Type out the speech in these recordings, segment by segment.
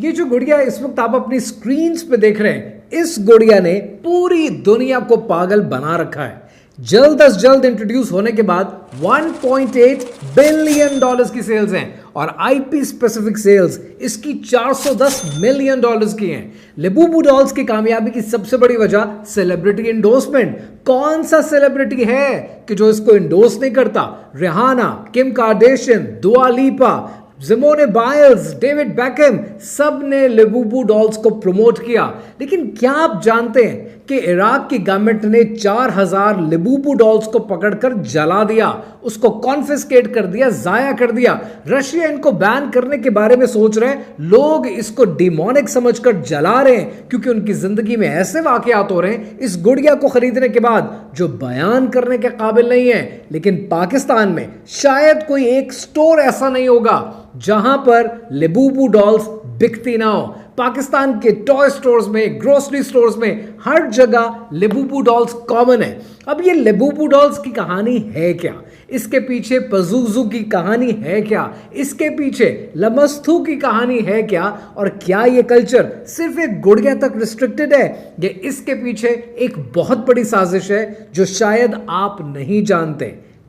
ये जो गुड़िया इस वक्त आप अपनी स्क्रीन्स पे देख रहे हैं, इस गुड़िया ने पूरी दुनिया को पागल बना रखा है। जल्द अज जल्द इंट्रोड्यूस होने के बाद 1.8 बिलियन डॉलर्स की सेल्स हैं और आईपी स्पेसिफिक सेल्स इसकी 410 मिलियन डॉलर्स की हैं। लेबूबू डॉल्स की कामयाबी की सबसे बड़ी वजह सेलिब्रिटी एंडोर्समेंट। कौन सा सेलिब्रिटी है कि जो इसको एंडोर्स नहीं करता? रिहाना, किम कार्दाशियन, दुआ लिपा, सिमोने बाइल्स, डेविड बेकहम, सब ने लेबूबू डॉल्स को प्रमोट किया। लेकिन क्या आप जानते हैं कि इराक की गवर्नमेंट ने 4000 लेबूबू डॉल्स को पकड़कर जला दिया, उसको कॉन्फिस्केट कर दिया, जाया कर दिया। रशिया इनको बैन करने के बारे में सोच रहे हैं। लोग इसको डिमोनिक समझकर जला रहे हैं क्योंकि उनकी जिंदगी में ऐसे वाकयात हो रहे हैं इस गुड़िया को खरीदने के बाद जो बयान करने के काबिल नहीं है। लेकिन पाकिस्तान में शायद कोई एक स्टोर ऐसा नहीं होगा जहां पर लेबूबू डॉल्स बिकती ना हो। पाकिस्तान के टॉय स्टोर्स में, ग्रोसरी स्टोर्स में, हर जगह लेबूबू डॉल्स कॉमन है। अब ये लेबूबू डॉल्स की कहानी है क्या? इसके पीछे पजूजू की कहानी है क्या? इसके पीछे लमस्तू की कहानी है क्या? और क्या ये कल्चर सिर्फ एक गुड़िया तक रिस्ट्रिक्टेड है या इसके पीछे एक बहुत बड़ी साजिश है जो शायद आप नहीं जानते?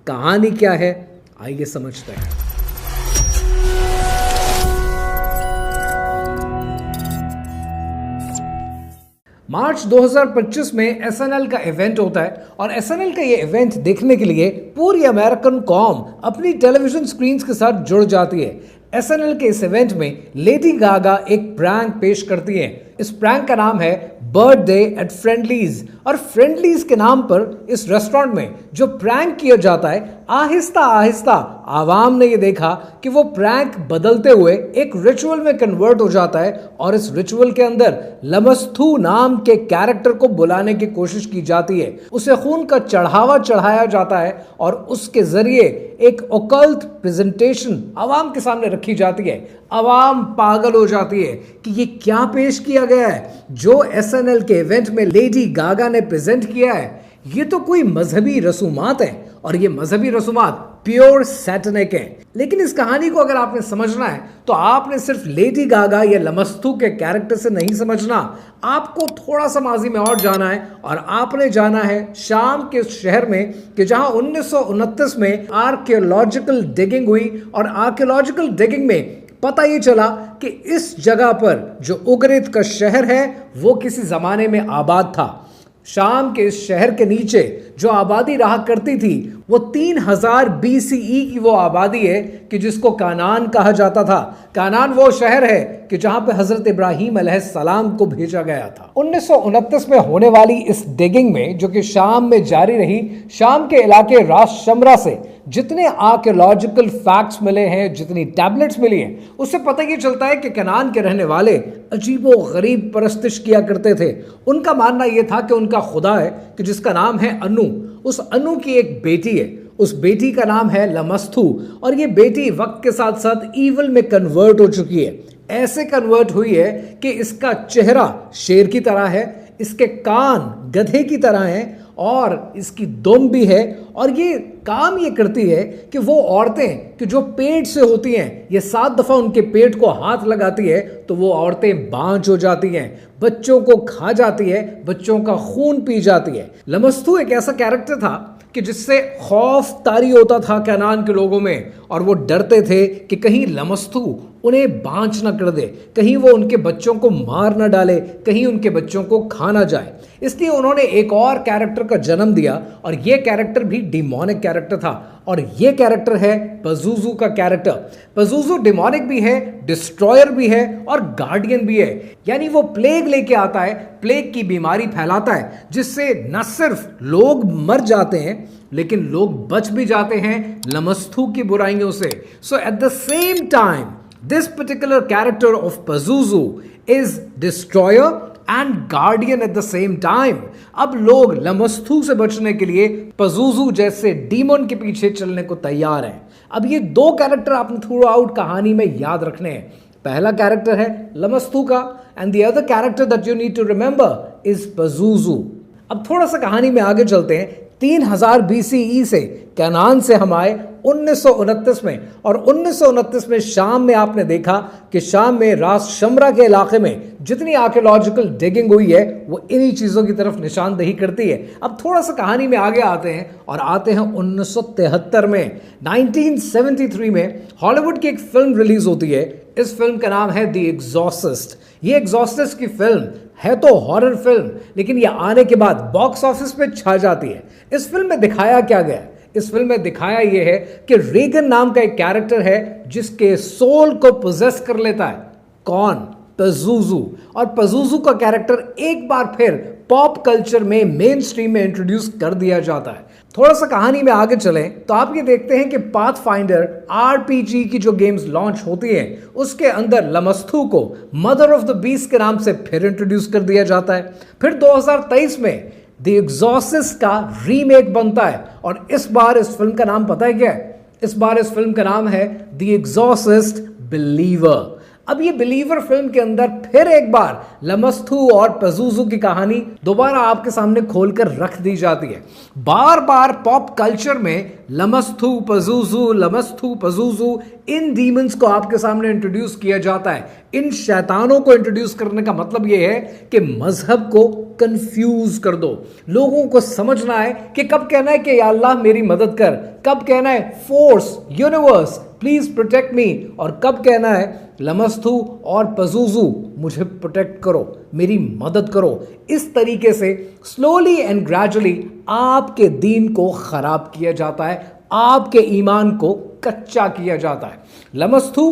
कहानी क्या है, आइए समझते हैं। मार्च 2025 में एसएनएल का इवेंट होता है और एसएनएल का ये इवेंट देखने के लिए पूरी अमेरिकन कॉम अपनी टेलीविजन स्क्रीन्स के साथ जुड़ जाती है। एसएनएल के इस इवेंट में लेडी गागा एक प्रैंक पेश करती है। इस प्रैंक का नाम है बर्थडे एट फ्रेंडलीज और फ्रेंडलीज के नाम पर इस रेस्टोरेंट में जो प्रैंक किया जाता है, आहिस्ता आहिस्ता आवाम ने ये देखा कि वो प्रैंक बदलते हुए एक रिचुअल में कन्वर्ट हो जाता है और इस रिचुअल के अंदर लमस्तू नाम के कैरेक्टर को बुलाने की कोशिश की जाती है। उसे खून का चढ़ावा चढ़ाया जाता है और उसके जरिए एक ओकल्ट प्रेजेंटेशन आवाम के सामने रखी जाती है। आवाम पागल हो जाती है कि ये क्या पेश किया गया है जो एसएनएल के इवेंट में लेडी गागा ने प्रेजेंट किया है। ये तो कोई मजहबी रसूमात है और ये मजहबी रसूमात प्योर सैटनिक है। लेकिन इस कहानी को अगर आपने समझना है तो आपने सिर्फ लेडी गागा या लमस्तू के कैरेक्टर से नहीं समझना, आपको थोड़ा सा माजी में और जाना है और आपने जाना है शाम के उस शहर में कि जहां 1929 में आर्कियोलॉजिकल डिगिंग हुई और आर्कियोलॉजिकल डिगिंग में पता ये चला कि इस जगह पर जो उगरित का शहर है वो किसी जमाने में आबाद था। शाम के इस शहर के नीचे जो आबादी रहा करती थी वो 3000 BCE की वो आबादी है कि जिसको कानान कहा जाता था। कानान वो शहर है कि जहां पे हजरत इब्राहिम अलैहिस्सलाम को भेजा गया था। 1929 में होने वाली इस डिगिंग में जो कि शाम में जारी रही, शाम के इलाके रास शमरा से जितने आर्कियोलॉजिकल फैक्ट्स मिले हैं, जितनी टैबलेट्स मिली हैं, उससे पता ये चलता है कि कनान के रहने वाले अजीबो गरीब परस्तिश किया करते थे। उनका मानना यह था कि उनका खुदा है कि जिसका नाम है अनु। उस अनु की एक बेटी है, उस बेटी का नाम है लमस्तू और ये बेटी वक्त के साथ साथ ईवल में कन्वर्ट हो चुकी है। ऐसे कन्वर्ट हुई है कि इसका चेहरा शेर की तरह है, इसके कान गधे की तरह हैं और इसकी दुम भी है और ये काम ये करती है कि वो औरतें कि जो पेट से होती हैं, ये 7 दफा उनके पेट को हाथ लगाती है तो वो औरतें बांझ हो जाती हैं, बच्चों को खा जाती है, बच्चों का खून पी जाती है। लमस्तू एक ऐसा कैरेक्टर था कि जिससे खौफ तारी होता था कनान के लोगों में और वो डरते थे कि कहीं लमस्तू उन्हें बांझ ना कर दे, कहीं वो उनके बच्चों को मार ना डाले, कहीं उनके बच्चों को खा ना जाए। इसलिए उन्होंने एक और कैरेक्टर का जन्म दिया और ये कैरेक्टर भी डिमोनिक कैरेक्टर था और ये कैरेक्टर है पजूजू का कैरेक्टर। पजूजू डिमोनिक भी है, डिस्ट्रॉयर भी है और गार्डियन भी है। यानी वो प्लेग लेके आता है, प्लेग की बीमारी फैलाता है जिससे न सिर्फ लोग मर जाते हैं लेकिन लोग बच भी जाते हैं लमस्तू की बुराइयों से। So at the same time this particular character of Pazuzu is destroyer and guardian at the same time। अब लोग लमस्तू से बचने के लिए पजूजू जैसे डीमन के पीछे चलने को तैयार हैं। अब ये 2 कैरेक्टर आपने थ्रू आउट कहानी में याद रखने हैं। पहला कैरेक्टर है लमस्तू का and the other character that you need to remember is Pazuzu. अब थोड़ा सा कहानी में आगे चलते हैं। 3000 BCE से कनान से हम आए 1929 में, और 1929 में शाम में आपने देखा कि शाम में रास शमरा के इलाके में जितनी आर्कियोलॉजिकल डिगिंग हुई है वो इन्हीं चीज़ों की तरफ निशानदेही करती है। अब थोड़ा सा कहानी में आगे आते हैं और आते हैं 1973 में। 1973 में हॉलीवुड की एक फिल्म रिलीज होती है। इस फिल्म का नाम है द एग्जॉर्सिस्ट। ये एग्जॉर्सिस्ट की फिल्म है तो हॉरर फिल्म, लेकिन ये आने के बाद बॉक्स ऑफिस पे छा जाती है। इस फिल्म में दिखाया क्या गया? इस फिल्म में दिखाया यह है कि रेगन नाम का एक कैरेक्टर है जिसके सोल को पोजेस कर लेता है। कौन? पज़ुज़ू। और पज़ुज़ू का कैरेक्टर एक बार फिर पॉप कल्चर में मेन स्ट्रीम में इंट्रोड्यूस कर दिया जाता है। थोड़ा सा कहानी में आगे चलें तो आप ये देखते हैं कि पाथफाइंडर आरपीजी की जो गेम्स लॉन्च होती हैं उसके अंदर लमस्थू को मदर ऑफ द बीस्ट के नाम से फिर इंट्रोड्यूस कर दिया जाता है। फिर 2023 में द एग्जॉर्सिस्ट का रीमेक बनता है और इस बार इस फिल्म का नाम पता है क्या है? इस बार इस फिल्म का नाम है द एग्जॉर्सिस्ट बिलीवर। अब ये बिलीवर फिल्म के अंदर फिर एक बार लमस्थू और पज़ुज़ू की कहानी दोबारा आपके सामने खोलकर रख दी जाती है। बार बार पॉप कल्चर में लमस्थू पज़ुज़ू इन डीमंस को आपके सामने इंट्रोड्यूस किया जाता है। इन शैतानों को इंट्रोड्यूस करने का मतलब यह है कि मजहब को कंफ्यूज कर दो। लोगों को समझना है कि कब कहना है कि या अल्लाह मेरी मदद कर, कब कहना है force universe please protect me, और कब कहना है लमस्थू और पज़ुज़ू मुझे प्रोटेक्ट करो, मेरी मदद करो। इस तरीके से स्लोली एंड ग्रेजुअली आपके दीन को खराब किया जाता है, आपके ईमान को कच्चा किया जाता है। लमस्थू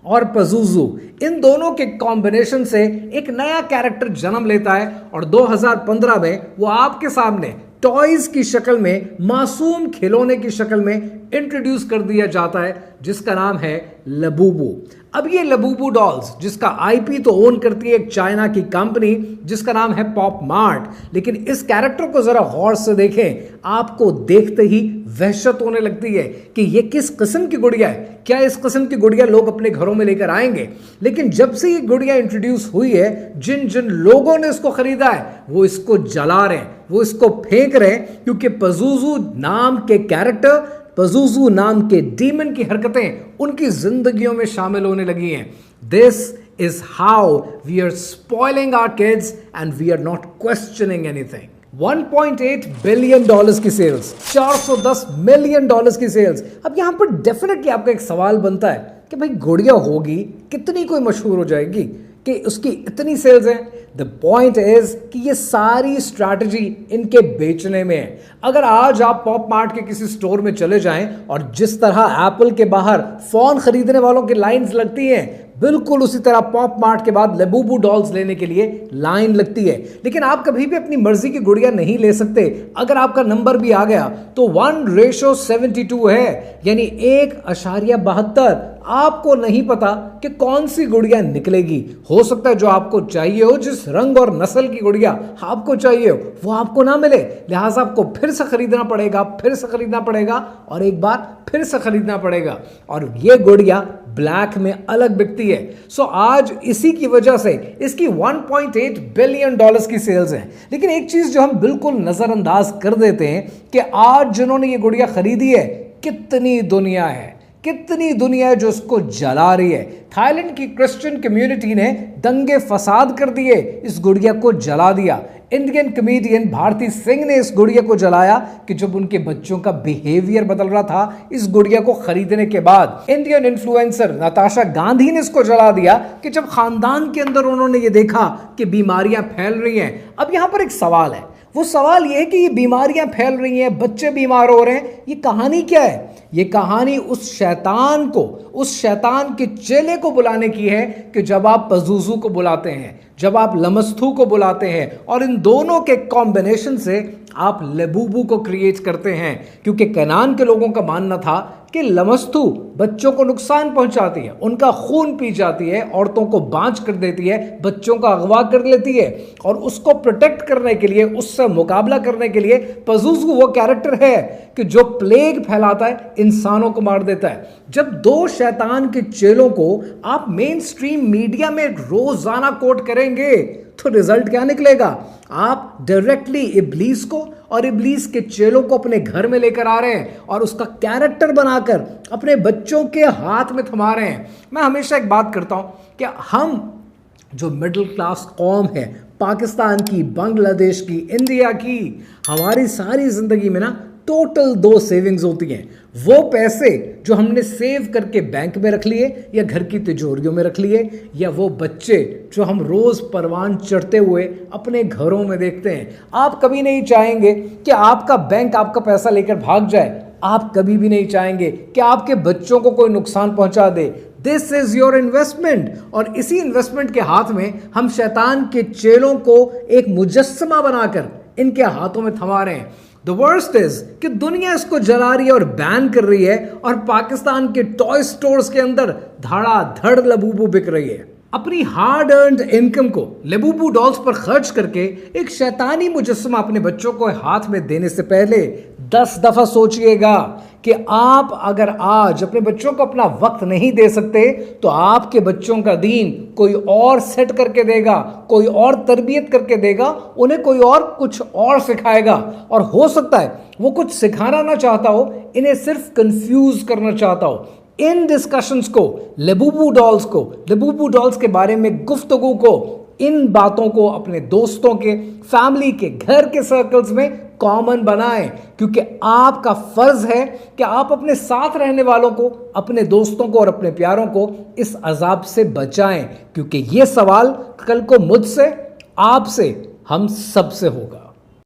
और पज़ुज़ू इन दोनों के कॉम्बिनेशन से एक नया कैरेक्टर जन्म लेता है और 2015 में वो आपके सामने टॉयज की शक्ल में, मासूम खिलौने की शक्ल में इंट्रोड्यूस कर दिया जाता है जिसका नाम है लबूबू। अब ये लबूबू डॉल्स जिसका आईपी तो ओन करती है एक चाइना की कंपनी जिसका नाम है पॉप मार्ट, लेकिन इस कैरेक्टर को जरा गौर से देखें, आपको देखते ही वहशत होने लगती है कि ये किस किस्म की गुड़िया है। क्या इस किस्म की गुड़िया लोग अपने घरों में लेकर आएंगे? लेकिन जब से ये गुड़िया इंट्रोड्यूस हुई है, जिन जिन लोगों ने इसको खरीदा है वो इसको जला रहे हैं, वो इसको फेंक रहे हैं, क्योंकि पज़ुज़ू नाम के कैरेक्टर, पज़ुज़ू नाम के डीमन की हरकतें उनकी जिंदगियों में शामिल होने लगी हैं। This is how we are spoiling our kids and we are not questioning anything. 1.8 billion dollars की सेल्स, 410 मिलियन डॉलर्स की सेल्स। अब यहां पर डेफिनेटली आपका एक सवाल बनता है कि भाई गुड़िया होगी कितनी कोई मशहूर हो जाएगी कि उसकी इतनी सेल्स हैं? द पॉइंट इज कि ये सारी स्ट्रैटेजी इनके बेचने में है। अगर आज आप पॉप मार्ट के किसी स्टोर में चले जाएं और जिस तरह एप्पल के बाहर फोन खरीदने वालों की लाइंस लगती हैं, बिल्कुल उसी तरह पॉप मार्ट के बाद लबूबू डॉल्स लेने के लिए लाइन लगती है। लेकिन आप कभी भी अपनी मर्जी की गुड़िया नहीं ले सकते। अगर आपका नंबर भी आ गया तो 1:72 है, यानी 1.72। आपको नहीं पता कि कौन सी गुड़िया निकलेगी। हो सकता है जो आपको चाहिए हो, जिस रंग और नस्ल की गुड़िया आपको चाहिए हो, वो आपको ना मिले, लिहाजा आपको फिर से खरीदना पड़ेगा और एक बार फिर से खरीदना पड़ेगा। और ये गुड़िया ब्लैक में अलग बिकती है। सो आज इसी की वजह से इसकी 1.8 बिलियन डॉलर्स की सेल्स हैं। लेकिन एक चीज जो हम बिल्कुल नजरअंदाज कर देते हैं कि आज जिन्होंने ये गुड़िया खरीदी है, कितनी दुनिया है जो इसको जला रही है। थाईलैंड की क्रिश्चियन कम्युनिटी ने दंगे फसाद कर दिए, इस गुड़िया को जला दिया। इंडियन कॉमेडियन भारती सिंह ने इस गुड़िया को जलाया कि जब उनके बच्चों का बिहेवियर बदल रहा था इस गुड़िया को खरीदने के बाद। इंडियन इन्फ्लुएंसर नताशा गांधी ने इसको जला दिया कि जब खानदान के अंदर उन्होंने ये देखा कि बीमारियां फैल रही हैं। अब यहां पर एक सवाल है, वो सवाल ये है कि ये बीमारियां फैल रही हैं, बच्चे बीमार हो रहे हैं, ये कहानी क्या है? ये कहानी उस शैतान के चेले को बुलाने की है कि जब आप पज़ुज़ू को बुलाते हैं, जब आप लमस्थू को बुलाते हैं और इन दोनों के कॉम्बिनेशन से आप लबूबू को क्रिएट करते हैं। क्योंकि कनान के लोगों का मानना था कि लमस्थू बच्चों को नुकसान पहुंचाती है, उनका खून पी जाती है, औरतों को बांझ कर देती है, बच्चों का अगवा कर लेती है, और उसको प्रोटेक्ट करने के लिए, उससे मुकाबला करने के लिए पज़ुज़ू वो कैरेक्टर है कि जो प्लेग फैलाता है, इंसानों को मार देता है। जब दो शैतान के चेलों को आप मेन स्ट्रीम मीडिया में रोजाना कोट करेंगे तो रिजल्ट क्या निकलेगा? आप डायरेक्टली इब्लीस को और इब्लीस के चेलों को अपने घर में लेकर आ रहे हैं और उसका कैरेक्टर बनाकर अपने बच्चों के हाथ में थमा रहे हैं। मैं हमेशा एक बात करता हूं कि हम जो मिडिल क्लास कौम है, पाकिस्तान की, बांग्लादेश की, इंडिया की, हमारी सारी जिंदगी में ना टोटल 2 सेविंग्स होती हैं। वो पैसे जो हमने सेव करके बैंक में रख लिए या घर की तिजोरियों में रख लिए, या वो बच्चे जो हम रोज परवान चढ़ते हुए अपने घरों में देखते हैं। आप कभी नहीं चाहेंगे कि आपका बैंक आपका पैसा लेकर भाग जाए। आप कभी भी नहीं चाहेंगे कि आपके बच्चों को कोई नुकसान पहुंचा दे। दिस इज योर इन्वेस्टमेंट, और इसी इन्वेस्टमेंट के हाथ में हम शैतान के चेलों को एक मुजस्समा बनाकर इनके हाथों में थमा रहे हैं। द वर्स्ट इज कि दुनिया इसको जला रही है और बैन कर रही है, और पाकिस्तान के टॉय स्टोर्स के अंदर धड़ाधड़ लबूबू बिक रही है। अपनी हार्ड अर्न्ड इनकम को लेबूबू डॉल्स पर खर्च करके एक शैतानी मुजस्समा अपने बच्चों को हाथ में देने से पहले 10 दफा सोचिएगा कि आप अगर आज अपने बच्चों को अपना वक्त नहीं दे सकते तो आपके बच्चों का दीन कोई और सेट करके देगा, कोई और तरबियत करके देगा, उन्हें कोई और कुछ और सिखाएगा। और हो सकता है वो कुछ सिखाना ना चाहता हो, इन्हें सिर्फ कंफ्यूज करना चाहता हो। इन डिस्कशंस को, लेबूबू डॉल्स के बारे में गुफ्तगू को, इन बातों को अपने दोस्तों के, फैमिली के, घर के सर्कल्स में कॉमन बनाएं, क्योंकि आपका फर्ज है कि आप अपने साथ रहने वालों को, अपने दोस्तों को और अपने प्यारों को इस अजाब से बचाएं, क्योंकि यह सवाल कल को मुझसे, आपसे, हम सबसे होगा।